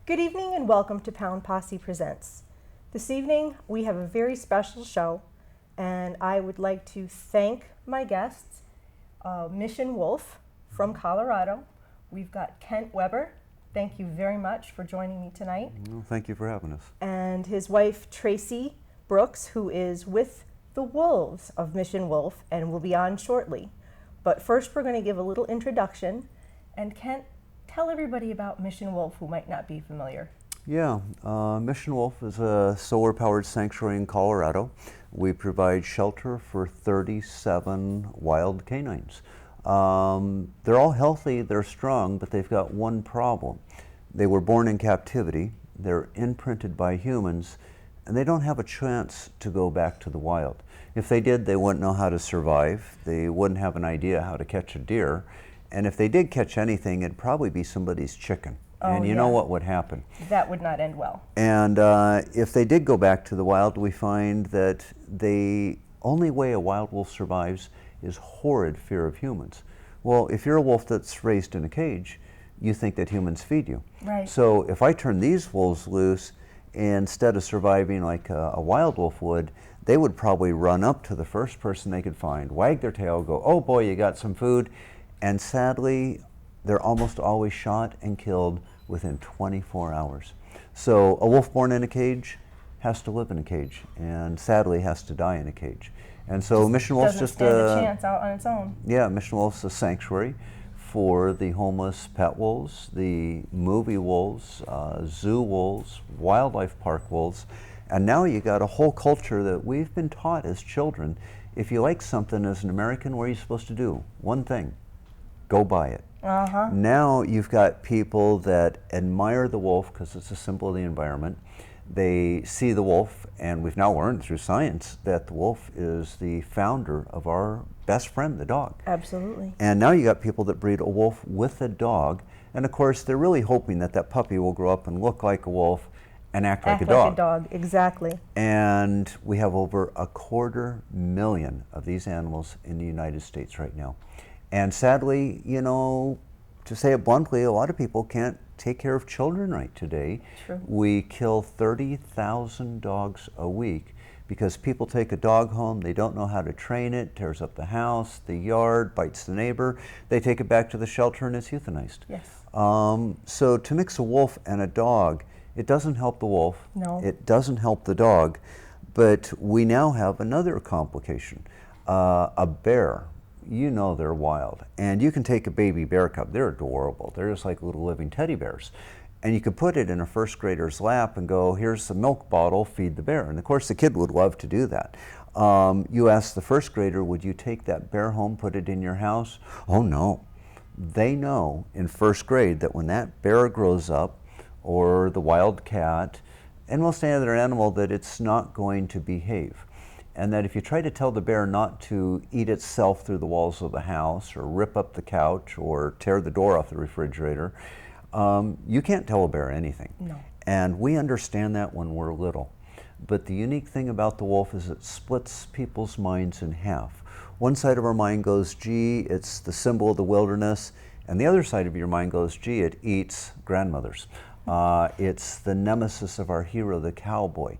Good evening and welcome to Posse Presents. This evening we have a very special show, and I would like to thank my guests, Mission Wolf from Colorado. We've got Kent Weber. Thank you very much for joining me tonight. Well, thank you for having us. And his wife Tracy Brooks, who is with the Wolves of Mission Wolf and will be on shortly. But first we're going to give a little introduction, and Kent, tell everybody about Mission Wolf who might not be familiar. Yeah, Mission Wolf is a solar-powered sanctuary in Colorado. We provide shelter for 37 wild canines. They're all healthy, they're strong, but they've got one problem. They were born in captivity, they're imprinted by humans, and they don't have a chance to go back to the wild. If they did, they wouldn't know how to survive, they wouldn't have an idea how to catch a deer, and if they did catch anything, it'd probably be somebody's chicken. And you know what would happen. That would not end well. And if they did go back to the wild, we find that the only way a wild wolf survives is horrid fear of humans. Well, if you're a wolf that's raised in a cage, you think that humans feed you. Right. So if I turn these wolves loose, instead of surviving like a wild wolf would, they would probably run up to the first person they could find, wag their tail, go, "Oh boy, you got some food." And sadly, they're almost always shot and killed within 24 hours. So a wolf born in a cage has to live in a cage, and sadly has to die in a cage. And so Mission Wolf's just stand a chance out on its own. Yeah, Mission Wolf's a sanctuary for the homeless pet wolves, the movie wolves, zoo wolves, wildlife park wolves, and now you got a whole culture that we've been taught as children. If you like something as an American, what are you supposed to do? One thing. Go buy it. Now you've got people that admire the wolf because it's a symbol of the environment. They see the wolf, and we've now learned through science that the wolf is the founder of our best friend, the dog. Absolutely. And now you got people that breed a wolf with a dog, and of course they're really hoping that that puppy will grow up and look like a wolf and act like a dog. Like a dog, exactly. And we have over 250,000 of these animals in the United States right now. And sadly, you know, to say it bluntly, a lot of people can't take care of children right today. True. We kill 30,000 dogs a week because people take a dog home, they don't know how to train it, tears up the house, the yard, bites the neighbor, they take it back to the shelter and it's euthanized. Yes. So to mix a wolf and a dog, it doesn't help the wolf, no. It doesn't help the dog, but we now have another complication, a bear. You know they're wild, and you can take a baby bear cub, they're adorable, they're just like little living teddy bears, and you could put it in a first grader's lap and go, "Here's the milk bottle, feed the bear." And of course the kid would love to do that. You ask the first grader, would you take that bear home, put it in your house? Oh no. They know in first grade that when that bear grows up, or the wild cat, and most any other animal, that it's not going to behave. And that if you try to tell the bear not to eat itself through the walls of the house, or rip up the couch, or tear the door off the refrigerator, you can't tell a bear anything. No. And we understand that when we're little. But the unique thing about the wolf is it splits people's minds in half. One side of our mind goes, gee, it's the symbol of the wilderness, and the other side of your mind goes, gee, it eats grandmothers. It's the nemesis of our hero, the cowboy.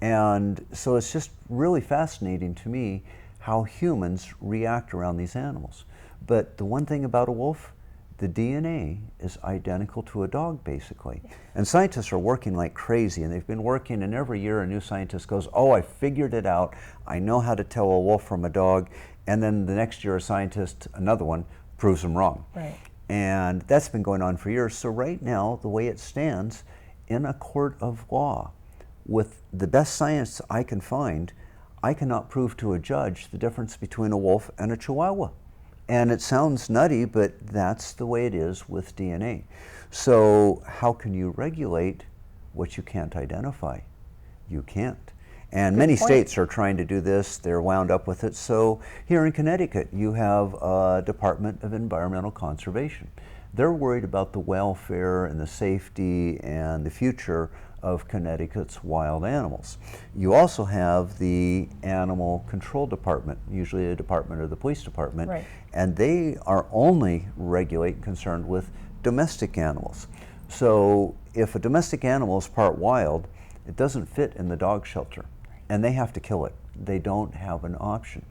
And so it's just really fascinating to me how humans react around these animals. But the one thing about a wolf, the DNA is identical to a dog, basically. And scientists are working like crazy, and they've been working, and every year a new scientist goes, "Oh, I figured it out. I know how to tell a wolf from a dog." And then the next year a scientist, another one, proves them wrong. Right. And that's been going on for years. So right now, the way it stands, in a court of law, with the best science I can find, I cannot prove to a judge the difference between a wolf and a Chihuahua. And it sounds nutty, but that's the way it is with DNA. So how can you regulate what you can't identify? You can't. And many states are trying to do this. They're wound up with it. So here in Connecticut, you have a Department of Environmental Conservation. They're worried about the welfare and the safety and the future of Connecticut's wild animals. You also have the Animal Control Department, usually a department or the police department, right. And they are only concerned with domestic animals. So if a domestic animal is part wild, it doesn't fit in the dog shelter, and they have to kill it. They don't have an option.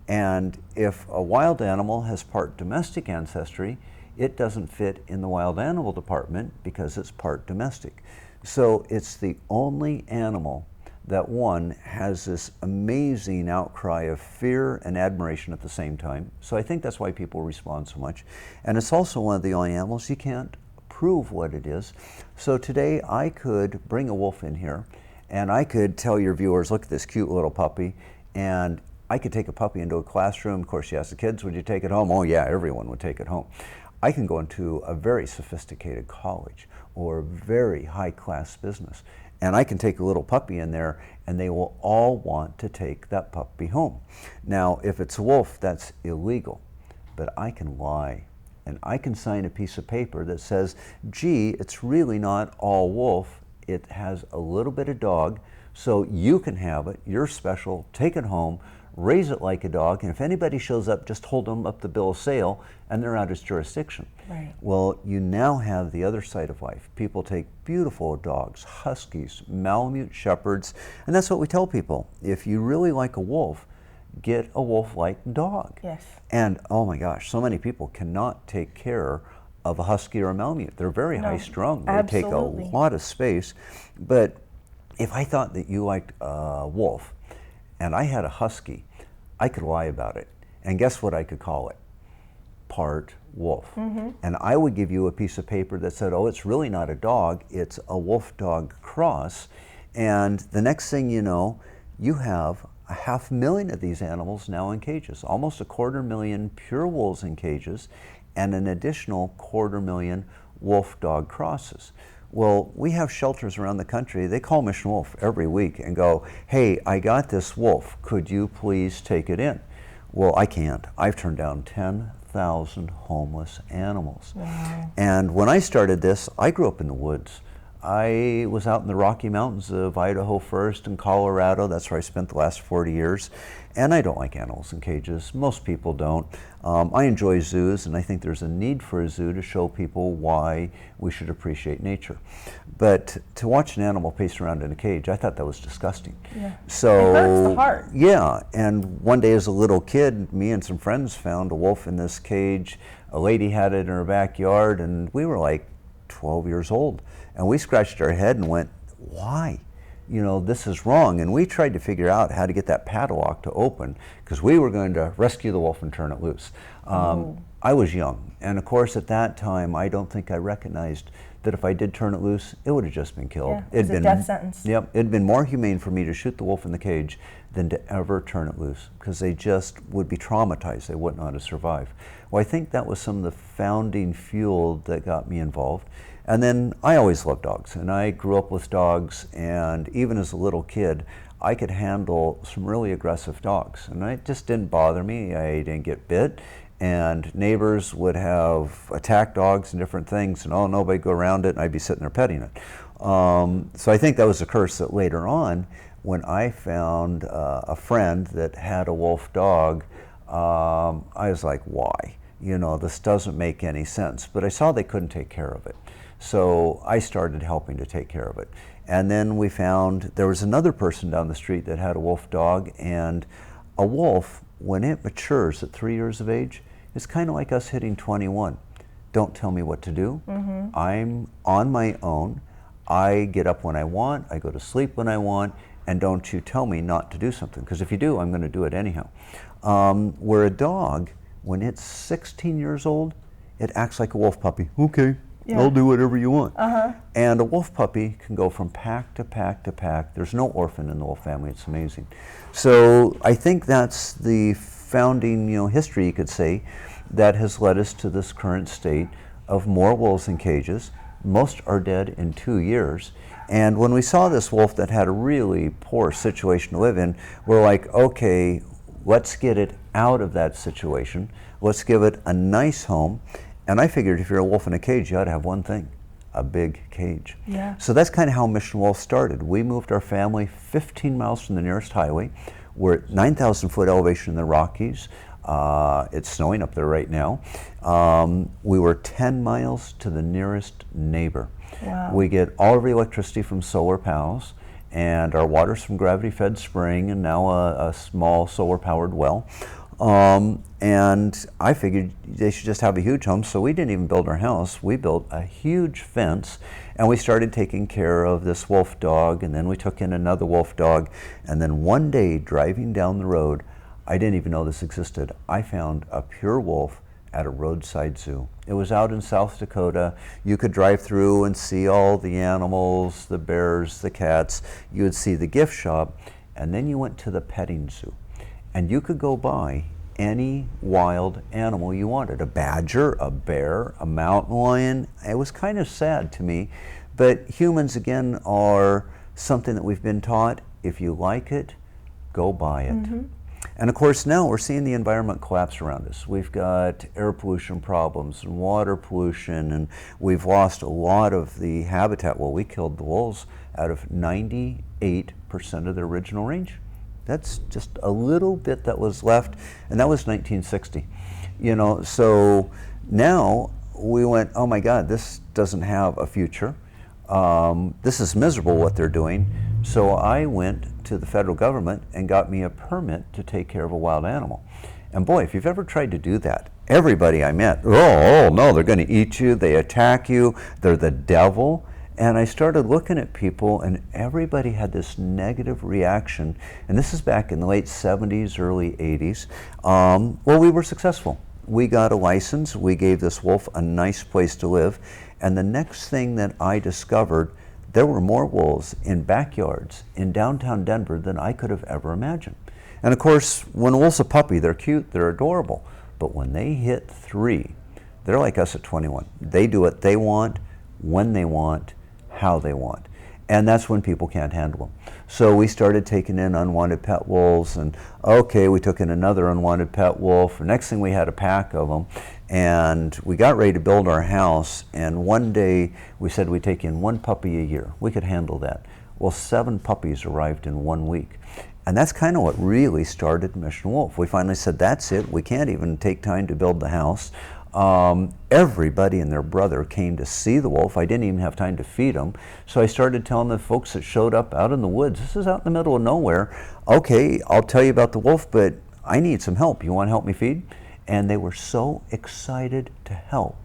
And if a wild animal has part domestic ancestry, it doesn't fit in the wild animal department because it's part domestic. So it's the only animal that one has this amazing outcry of fear and admiration at the same time. So I think that's why people respond so much. And it's also one of the only animals you can't prove what it is. So today I could bring a wolf in here and I could tell your viewers, look at this cute little puppy, and I could take a puppy into a classroom. Of course, you ask the kids, would you take it home? Oh yeah, everyone would take it home. I can go into a very sophisticated college or very high-class business, and I can take a little puppy in there and they will all want to take that puppy home. Now, if it's a wolf, that's illegal, but I can lie and I can sign a piece of paper that says, gee, it's really not all wolf, it has a little bit of dog, so you can have it, you're special, take it home, raise it like a dog, and if anybody shows up, just hold them up the bill of sale and they're out of jurisdiction. Right. Well, you now have the other side of life. People take beautiful dogs, huskies, Malamute shepherds, and that's what we tell people. If you really like a wolf, get a wolf-like dog. Yes. And oh my gosh, so many people cannot take care of a husky or a Malamute. They're very high-strung. They absolutely. take a lot of space. But if I thought that you liked a wolf, and I had a husky, I could lie about it. And guess what I could call it? Part wolf. And I would give you a piece of paper that said, oh, it's really not a dog, it's a wolf-dog cross. And the next thing you know, you have 500,000 of these animals now in cages, almost 250,000 pure wolves in cages, and an additional 250,000 wolf-dog crosses. Well, we have shelters around the country. They call Mission Wolf every week and go, hey, I got this wolf. Could you please take it in? Well, I can't. I've turned down 10,000 homeless animals. Wow. And when I started this, I grew up in the woods. I was out in the Rocky Mountains of Idaho first and Colorado. That's where I spent the last 40 years. And I don't like animals in cages. Most people don't. I enjoy zoos, and I think there's a need for a zoo to show people why we should appreciate nature. But to watch an animal pace around in a cage, I thought that was disgusting. Yeah. So, it hurts the heart. Yeah, and one day as a little kid, me and some friends found a wolf in this cage. A lady had it in her backyard, and we were like 12 years old. And we scratched our head and went, why? You know, this is wrong. And we tried to figure out how to get that padlock to open because we were going to rescue the wolf and turn it loose. I was young. And of course, at that time, I don't think I recognized that if I did turn it loose, it would have just been killed. Yeah, it was a death sentence. Yep, it'd been more humane for me to shoot the wolf in the cage than to ever turn it loose because they just would be traumatized. They wouldn't know how to survive. Well, I think that was some of the founding fuel that got me involved. And then I always loved dogs, and I grew up with dogs, and even as a little kid, I could handle some really aggressive dogs, and it just didn't bother me. I didn't get bit, and neighbors would have attacked dogs and different things, and oh, nobody go around it, and I'd be sitting there petting it. So I think that was a curse that later on, when I found a friend that had a wolf dog, I was like, why? You know, this doesn't make any sense. But I saw they couldn't take care of it. So I started helping to take care of it. And then we found there was another person down the street that had a wolf dog, and a wolf, when it matures at 3 years of age, is kind of like us hitting 21. Don't tell me what to do. I'm on my own. I get up when I want, I go to sleep when I want, and don't you tell me not to do something, because if you do, I'm going to do it anyhow. Where a dog, when it's 16 years old, it acts like a wolf puppy. Okay. Yeah. I'll do whatever you want. And a wolf puppy can go from pack to pack to pack. There's no orphan in the wolf family. It's amazing. So I think that's the founding, history, you could say, that has led us to this current state of more wolves in cages. Most are dead in 2 years. And when we saw this wolf that had a really poor situation to live in, we're like, okay, let's get it out of that situation. Let's give it a nice home. And I figured if you're a wolf in a cage, you ought to have one thing, a big cage. Yeah. So that's kind of how Mission Wolf started. We moved our family 15 miles from the nearest highway. We're at 9,000 foot elevation in the Rockies. It's snowing up there right now. We were 10 miles to the nearest neighbor. Wow. We get all of our electricity from solar panels, and our water's from gravity-fed spring, and now a small solar-powered well. And I figured they should just have a huge home, so we didn't even build our house. We built a huge fence, and we started taking care of this wolf dog, and then we took in another wolf dog, and then one day, driving down the road, I didn't even know this existed. I found a pure wolf at a roadside zoo. It was out in South Dakota. You could drive through and see all the animals, the bears, the cats. You would see the gift shop, and then you went to the petting zoo. And you could go buy any wild animal you wanted, a badger, a bear, a mountain lion. It was kind of sad to me, but humans, again, are something that we've been taught, if you like it, go buy it. Mm-hmm. And of course now we're seeing the environment collapse around us. We've got air pollution problems and water pollution, and we've lost a lot of the habitat. Well, we killed the wolves out of 98% of their original range. That's just a little bit that was left, and that was 1960. You know, so now we went, oh my God, this doesn't have a future. This is miserable what they're doing. So I went to the federal government and got me a permit to take care of a wild animal. And boy, if you've ever tried to do that, everybody I met, oh no, they're going to eat you, they attack you, they're the devil. And I started looking at people, and everybody had this negative reaction. And this is back in the late 70s, early 80s. Well, we were successful. We got a license. We gave this wolf a nice place to live. And the next thing that I discovered, there were more wolves in backyards in downtown Denver than I could have ever imagined. And of course, when a wolf's a puppy, they're cute, they're adorable. But when they hit 3, they're like us at 21. They do what they want, when they want, how they want. And that's when people can't handle them. So we started taking in unwanted pet wolves, and okay, we took in another unwanted pet wolf. Next thing, we had a pack of them, and we got ready to build our house, and one day we said we'd take in 1 puppy a year. We could handle that. Well, 7 puppies arrived in 1 week. And that's kind of what really started Mission Wolf. We finally said, that's it. We can't even take time to build the house. Everybody and their brother came to see the wolf. I didn't even have time to feed them. So I started telling the folks that showed up out in the woods, this is out in the middle of nowhere. Okay, I'll tell you about the wolf, but I need some help. You want to help me feed? And they were so excited to help.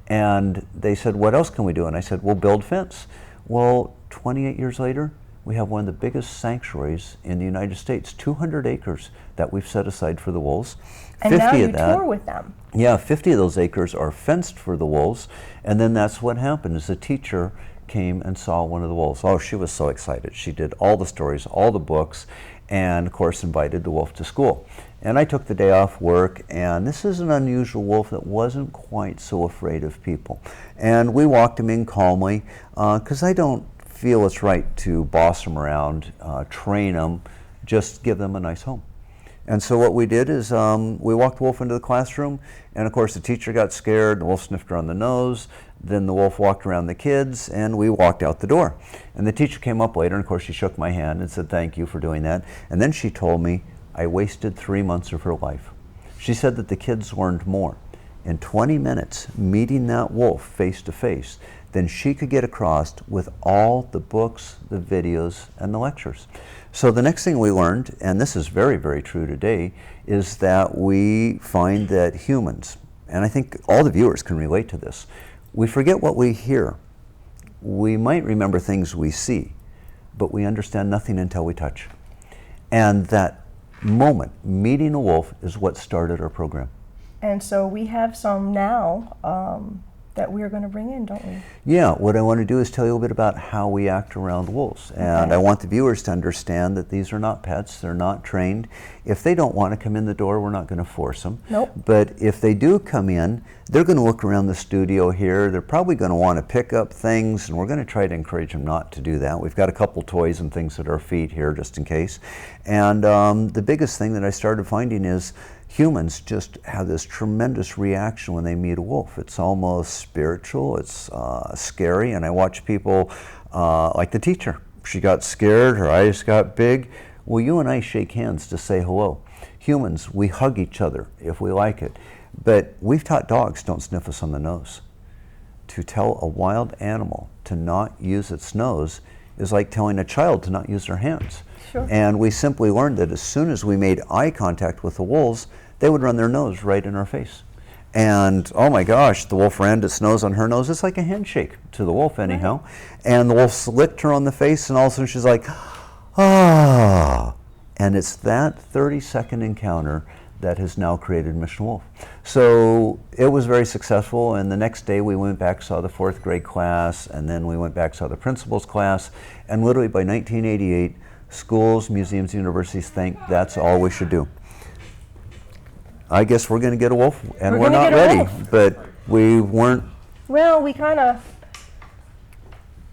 And they said, what else can we do? And I said, we'll build fence. Well, 28 years later, we have one of the biggest sanctuaries in the United States, 200 acres that we've set aside for the wolves. And 50 now you tour with them. Yeah, 50 of those acres are fenced for the wolves. And then that's what happened is the teacher came and saw one of the wolves. Oh, she was so excited. She did all the stories, all the books, and of course invited the wolf to school. And I took the day off work, and this is an unusual wolf that wasn't quite so afraid of people. And we walked him in calmly, because I don't feel it's right to boss them around, train them, just give them a nice home. And so what we did is we walked the wolf into the classroom, and of course the teacher got scared, the wolf sniffed her on the nose, then the wolf walked around the kids, and we walked out the door. And the teacher came up later, and of course she shook my hand and said, thank you for doing that. And then she told me I wasted 3 months of her life. She said that the kids learned more in 20 minutes meeting that wolf face to face than she could get across with all the books, the videos, and the lectures. So the next thing we learned, and this is very, very true today, is that we find that humans, and I think all the viewers can relate to this, we forget what we hear. We might remember things we see, but we understand nothing until we touch. And that moment, meeting a wolf, is what started our program. And so we have some now that we're going to bring in, don't we? Yeah, what I want to do is tell you a little bit about how we act around wolves. And I want the viewers to understand that these are not pets, they're not trained. If they don't want to come in the door, we're not going to force them. Nope. But if they do come in, they're going to look around the studio here. They're probably going to want to pick up things, and we're going to try to encourage them not to do that. We've got a couple toys and things at our feet here just in case. And the biggest thing that I started finding is humans just have this tremendous reaction when they meet a wolf. It's almost spiritual, it's scary, and I watch people like the teacher. She got scared, her eyes got big. Well, you and I shake hands to say hello, Humans, we hug each other if we like it. But we've taught dogs, don't sniff us on the nose. To tell a wild animal to not use its nose is like telling a child to not use their hands. Sure. And we simply learned that as soon as we made eye contact with the wolves, they would run their nose right in our face. And oh my gosh, the wolf ran its nose on her nose. It's like a handshake to the wolf anyhow. Right. And the wolf licked her on the face, and all of a sudden she's like, ah. And it's that 30-second encounter that has now created Mission Wolf. So it was very successful, and the next day we went back, saw the 4th grade class, and then we went back, saw the principal's class, and literally by 1988, schools, museums, universities think that's all we should do. I guess we're going to get a wolf, and we're not ready, but we weren't. Well, we kind of.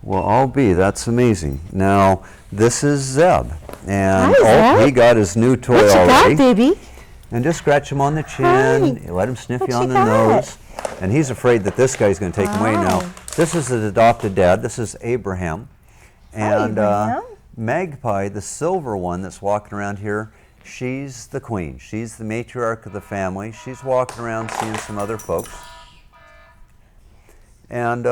Well, I'll be. That's amazing. Now, this is Zeab, and Hi, Zeb. He got his new toy what already. You got, baby? And just scratch him on the chin, Hi. let him sniff What you on you the got? nose. And he's afraid that this guy's going to take him away now. This is his adopted dad. This is Abraham. And Abraham. Magpie, the silver one that's walking around here, she's the queen. She's the matriarch of the family. She's walking around seeing some other folks. And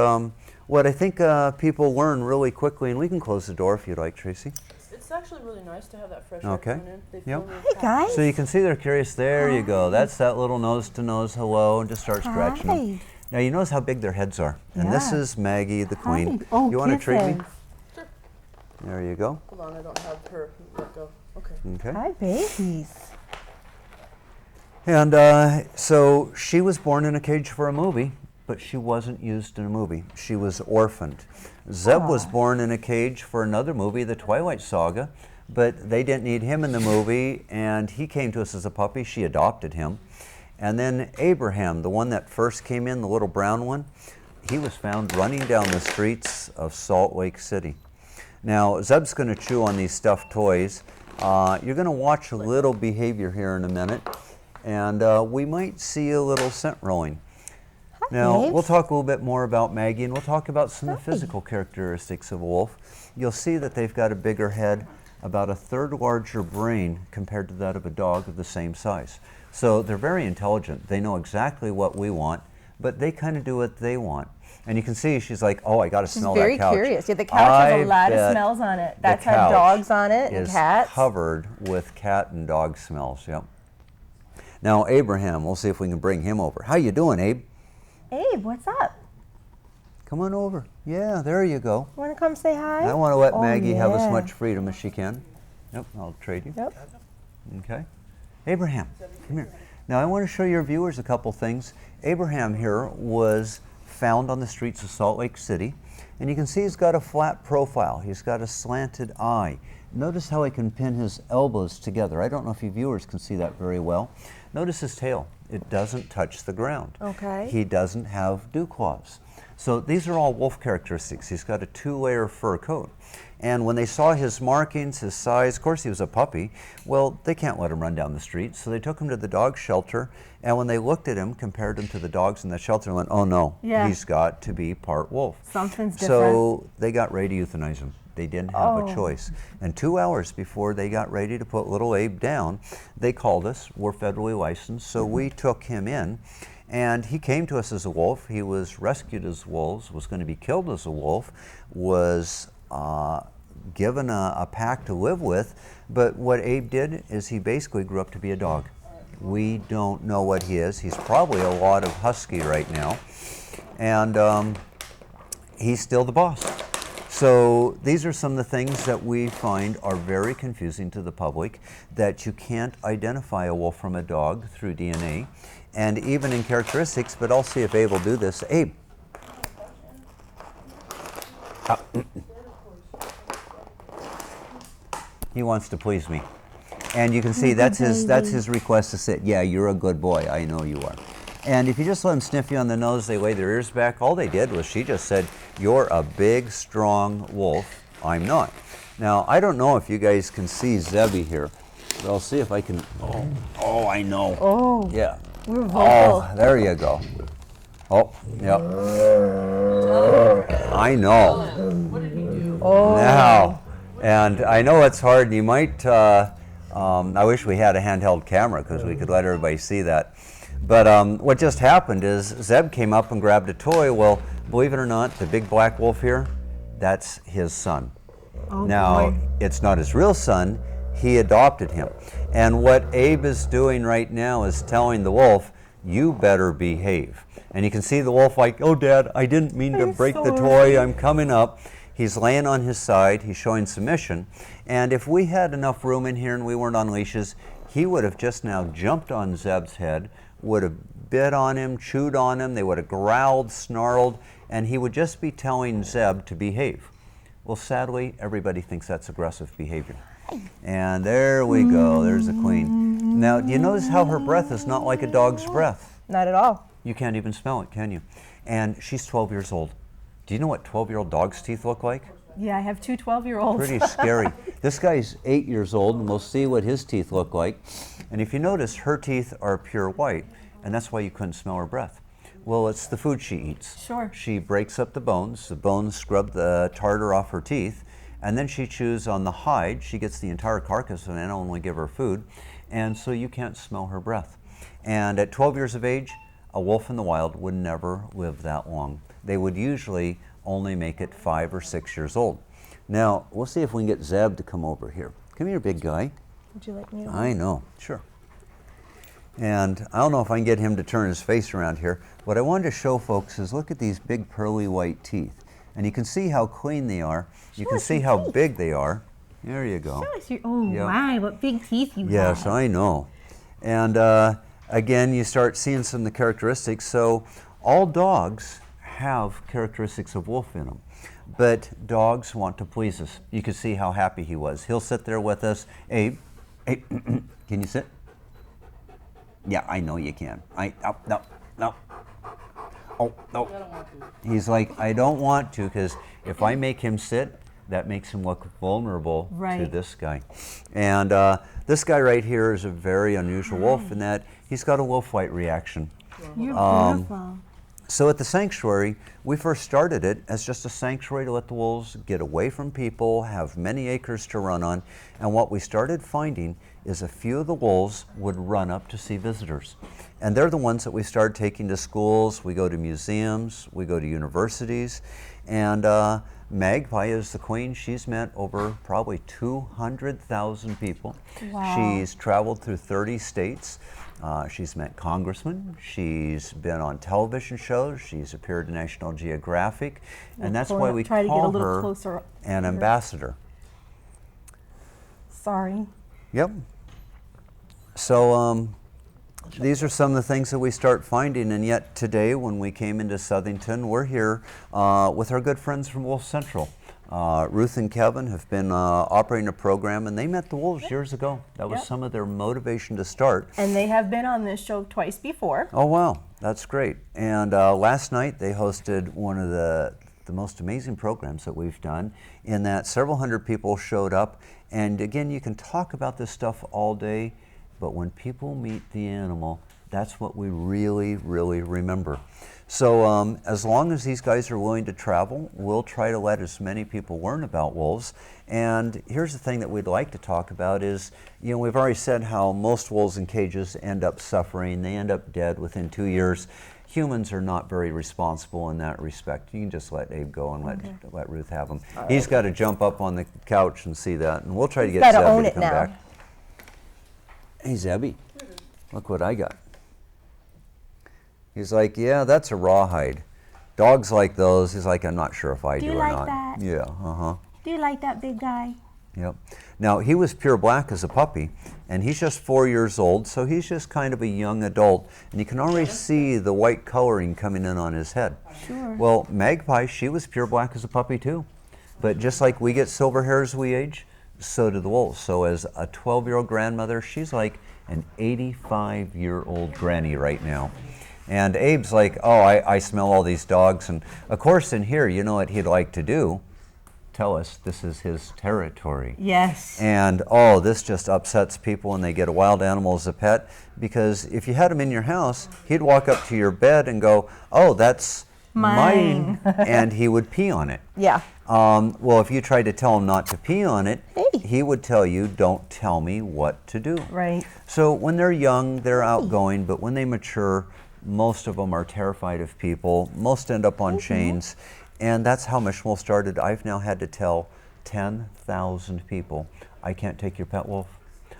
what I think people learn really quickly, and we can close the door if you'd like, Tracy. It's actually really nice to have that fresh air Okay. coming in. They Yep. feel really Hey, guys. So you can see they're curious. There you go. That's that little nose-to-nose hello, and just start scratching them. Hi. Now you notice how big their heads are. And this Yeah. is Maggie, the queen. Hi. Oh, You want to treat me? kisses. Sure. There you go. Hold on, I don't have her. Let go. Okay. Okay. Hi, babies. And so she was born in a cage for a movie, but she wasn't used in a movie. She was orphaned. Zeab was born in a cage for another movie, The Twilight Saga, but they didn't need him in the movie, and he came to us as a puppy. She adopted him. And then Abraham, the one that first came in, the little brown one, he was found running down the streets of Salt Lake City. Now, Zeb's going to chew on these stuffed toys. You're going to watch a little behavior here in a minute, and we might see a little scent rolling. Hi, Now, babes. we'll talk a little bit more about Maggie, and we'll talk about some of the physical characteristics of a wolf. You'll see that they've got a bigger head, about a third larger brain compared to that of a dog of the same size. So they're very intelligent. They know exactly what we want, but they kind of do what they want. And you can see she's like, oh, I got to smell that Very couch. curious. Yeah, the couch has I a lot of bet smells on it. the That's had couch dogs on it and is cats. covered with cat and dog smells, yep. Now, Abraham, we'll see if we can bring him over. How you doing, Abe? Abe, what's up? Come on over. Yeah, there you go. Want to come say hi? I want to let Oh, Maggie have as yeah. much freedom as she can. Yep, I'll trade you. Yep. Okay. Abraham, come here. Now I want to show your viewers a couple things. Abraham here was found on the streets of Salt Lake City, and you can see he's got a flat profile. He's got a slanted eye. Notice how he can pin his elbows together. I don't know if you viewers can see that very well. Notice his tail. It doesn't touch the ground. Okay. He doesn't have dew claws. So these are all wolf characteristics. He's got a 2-layer fur coat. And when they saw his markings, his size, of course he was a puppy, well, they can't let him run down the street, so they took him to the dog shelter, and when they looked at him, compared him to the dogs in the shelter, and went, oh no, Yeah. he's got to be part wolf. Something's different. So they got ready to euthanize him. They didn't have Oh. a choice. And 2 hours before they got ready to put little Abe down, they called us. We're federally licensed, so we took him in. And he came to us as a wolf. He was rescued as wolves, was going to be killed as a wolf, was given a pack to live with. But what Abe did is he basically grew up to be a dog. We don't know what he is. He's probably a lot of husky right now. And he's still the boss. So these are some of the things that we find are very confusing to the public, that you can't identify a wolf from a dog through DNA, and even in characteristics, but I'll see if Abe will do this. Abe. He wants to please me. And you can see that's his request to sit. Yeah, you're a good boy. I know you are. And if you just let them sniff you on the nose, they lay their ears back. All they did was she just said, you're a big, strong wolf. I'm not. Now, I don't know if you guys can see Zebby here, but I'll see if I can. Oh, I know. Oh, Yeah. we're vocal. Oh, there you go. Oh, yeah. I know. What did he do? Oh. Now, and I know it's hard. You might I wish we had a handheld camera because we could let everybody see that. But what just happened is Zeb came up and grabbed a toy. Well, believe it or not, the big black wolf here, that's his son. Oh, Now, boy. it's not his real son. He adopted him. And what Abe is doing right now is telling the wolf, you better behave. And you can see the wolf like, oh, Dad, I didn't mean to break the toy. I'm coming up. He's laying on his side. He's showing submission. And if we had enough room in here and we weren't on leashes, he would have just now jumped on Zeb's head, would have bit on him, chewed on him. They would have growled, snarled, and he would just be telling Zeb to behave. Well, sadly, everybody thinks that's aggressive behavior. And there we go. There's the queen. Now, do you notice how her breath is not like a dog's breath? Not at all. You can't even smell it, can you? And she's 12 years old. Do you know what 12-year-old dogs' teeth look like? Yeah, I have two 12-year-olds. Pretty scary. This guy's 8 years old, and we'll see what his teeth look like. And if you notice, her teeth are pure white, and that's why you couldn't smell her breath. Well, it's the food she eats. Sure. She breaks up the bones scrub the tartar off her teeth, and then she chews on the hide. She gets the entire carcass of an animal when we give her food, and so you can't smell her breath. And at 12 years of age, a wolf in the wild would never live that long. They would usually only make it 5 or 6 years old. Now, we'll see if we can get Zeb to come over here. Come here, big guy. Would you like me to? I know, sure. And I don't know if I can get him to turn his face around here. What I wanted to show folks is look at these big pearly white teeth. And you can see how clean they are. You can see how big they are. There you go. Show us your, oh Yep. my, what big teeth you have. Yes, I know. And again, you start seeing some of the characteristics. So all dogs have characteristics of wolf in them. But dogs want to please us. You can see how happy he was. He'll sit there with us. Abe, can you sit? Yeah, I know you can. No. Oh, no. He's like, I don't want to, because if I make him sit, that makes him look vulnerable to this guy. And this guy right here is a very unusual wolf in that he's got a wolf-white reaction. You're beautiful. So at the sanctuary, we first started it as just a sanctuary to let the wolves get away from people, have many acres to run on. And what we started finding is a few of the wolves would run up to see visitors. And they're the ones that we started taking to schools. We go to museums, we go to universities. And Magpie is the queen. She's met over probably 200,000 people. Wow. She's traveled through 30 states. She's met congressmen, she's been on television shows, she's appeared in National Geographic, and that's why we call her an ambassador. Sorry. Yep. So these are some of the things that we start finding, and yet today when we came into Southington, we're here with our good friends from Wolf Central. Ruth and Kevin have been operating a program, and they met the wolves years ago. That was some of their motivation to start. And they have been on this show twice before. Oh, wow. That's great. And last night they hosted one of the most amazing programs that we've done, in that several hundred people showed up. And again, you can talk about this stuff all day, but when people meet the animal, that's what we really, really remember. So as long as these guys are willing to travel, we'll try to let as many people learn about wolves. And here's the thing that we'd like to talk about is, you know, we've already said how most wolves in cages end up suffering. They end up dead within 2 years. Humans are not very responsible in that respect. You can just let Abe go and let Ruth have him. He's got to jump up on the couch and see that, and we'll try to get Zebby to come back. Hey, Zebby, look what I got. He's like, yeah, that's a rawhide. Dogs like those. He's like, I'm not sure if I do or not. Do you like that? Yeah, Do you like that big guy? Yep. Now, he was pure black as a puppy, and he's just 4 years old, so he's just kind of a young adult, and you can already see the white coloring coming in on his head. Sure. Well, Magpie, she was pure black as a puppy too. But just like we get silver hair as we age, so do the wolves. So as a 12-year-old grandmother, she's like an 85-year-old granny right now. And Abe's like, oh, I smell all these dogs. And of course in here, you know what he'd like to do? Tell us this is his territory. Yes. And oh, this just upsets people when they get a wild animal as a pet, because if you had him in your house, he'd walk up to your bed and go, oh, that's mine. And he would pee on it. Yeah. Well, if you tried to tell him not to pee on it, he would tell you, don't tell me what to do. Right. So when they're young, they're outgoing, but when they mature, most of them are terrified of people. Most end up on chains. And that's how Mission Wolf started. I've now had to tell 10,000 people, I can't take your pet wolf.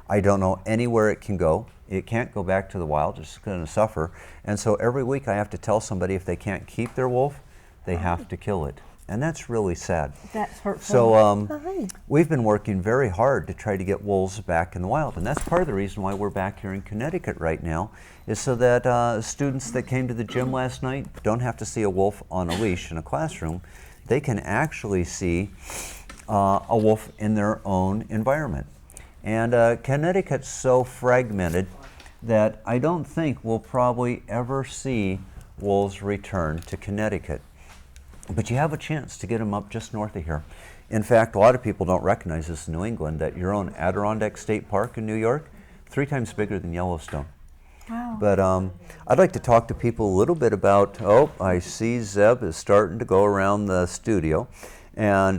I don't know anywhere it can go. It can't go back to the wild. It's going to suffer. And so every week I have to tell somebody if they can't keep their wolf, they have to kill it. And that's really sad. That's hurtful. So we've been working very hard to try to get wolves back in the wild. And that's part of the reason why we're back here in Connecticut right now, is so that students that came to the gym last night don't have to see a wolf on a leash in a classroom. They can actually see a wolf in their own environment. And Connecticut's so fragmented that I don't think we'll probably ever see wolves return to Connecticut. But you have a chance to get them up just north of here. In fact, a lot of people don't recognize this in New England, that your own Adirondack State Park in New York, 3 times bigger than Yellowstone. Wow. But I'd like to talk to people a little bit about, I see Zeab is starting to go around the studio. And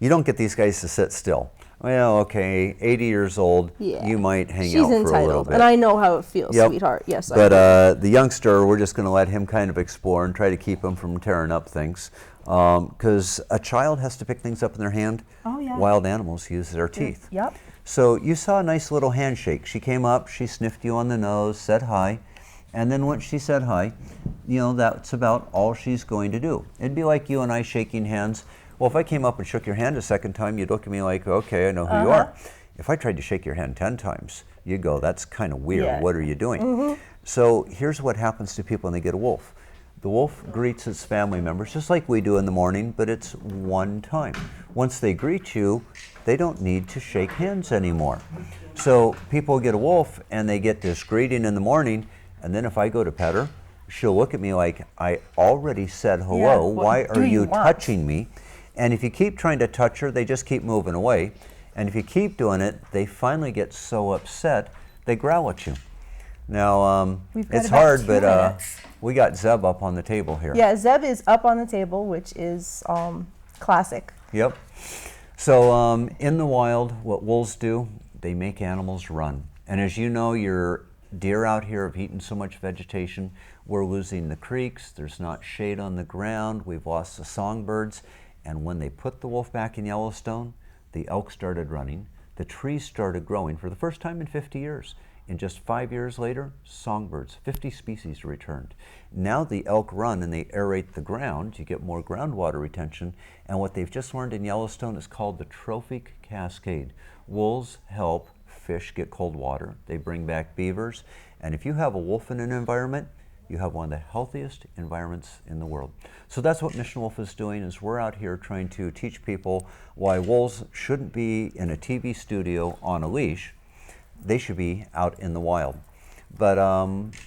you don't get these guys to sit still. Well, okay, 80 years old, you might hang out for a little bit. And I know how it feels, sweetheart. Yes, but the youngster, we're just going to let him kind of explore and try to keep him from tearing up things. Because a child has to pick things up in their hand. Oh, yeah. Wild animals use their teeth. Yep. So you saw a nice little handshake. She came up, she sniffed you on the nose, said hi. And then once she said hi, that's about all she's going to do. It'd be like you and I shaking hands. Well, if I came up and shook your hand a second time, you'd look at me like, okay, I know who you are. If I tried to shake your hand 10 times, you'd go, that's kind of weird. Yeah. What are you doing? So here's what happens to people when they get a wolf. The wolf greets its family members just like we do in the morning, but it's one time. Once they greet you, they don't need to shake hands anymore. So people get a wolf and they get this greeting in the morning, and then if I go to pet her, she'll look at me like, I already said hello, why are you touching me? And if you keep trying to touch her, they just keep moving away. And if you keep doing it, they finally get so upset, they growl at you. Now, it's hard, but we got Zeab up on the table here. Yeah, Zeab is up on the table, which is classic. Yep. So in the wild, what wolves do, they make animals run. And as you know, your deer out here have eaten so much vegetation. We're losing the creeks. There's not shade on the ground. We've lost the songbirds. And when they put the wolf back in Yellowstone, the elk started running. The trees started growing for the first time in 50 years. And just 5 years later, songbirds, 50 species returned. Now the elk run and they aerate the ground. You get more groundwater retention. And what they've just learned in Yellowstone is called the trophic cascade. Wolves help fish get cold water. They bring back beavers. And if you have a wolf in an environment, you have one of the healthiest environments in the world. So that's what Mission Wolf is doing, is we're out here trying to teach people why wolves shouldn't be in a TV studio on a leash. They should be out in the wild. But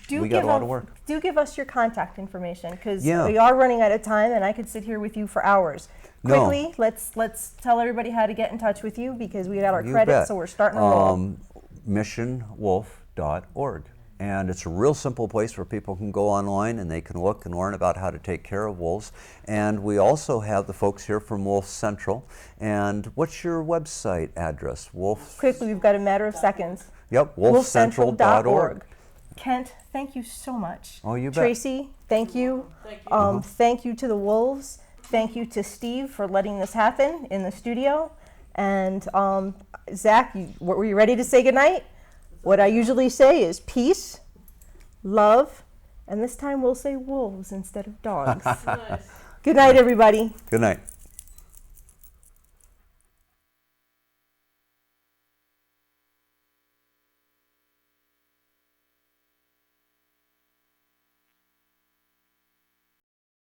we got a lot of work. Do give us your contact information, because Yeah. we are running out of time and I could sit here with you for hours. Quickly, let's tell everybody how to get in touch with you, because we got our credits, so we're starting to roll. Missionwolf.org. And it's a real simple place where people can go online and they can look and learn about how to take care of wolves. And we also have the folks here from Wolf Central. And what's your website address? Quickly, we've got a matter of seconds. Yep, wolfcentral.org. Kent, thank you so much. Oh, you bet. Tracy, thank you. Thank you to the Wolves. Thank you to Steve for letting this happen in the studio. And Zack, were you ready to say goodnight? What I usually say is peace, love, and this time we'll say wolves instead of dogs. Nice. Good night, everybody. Good night.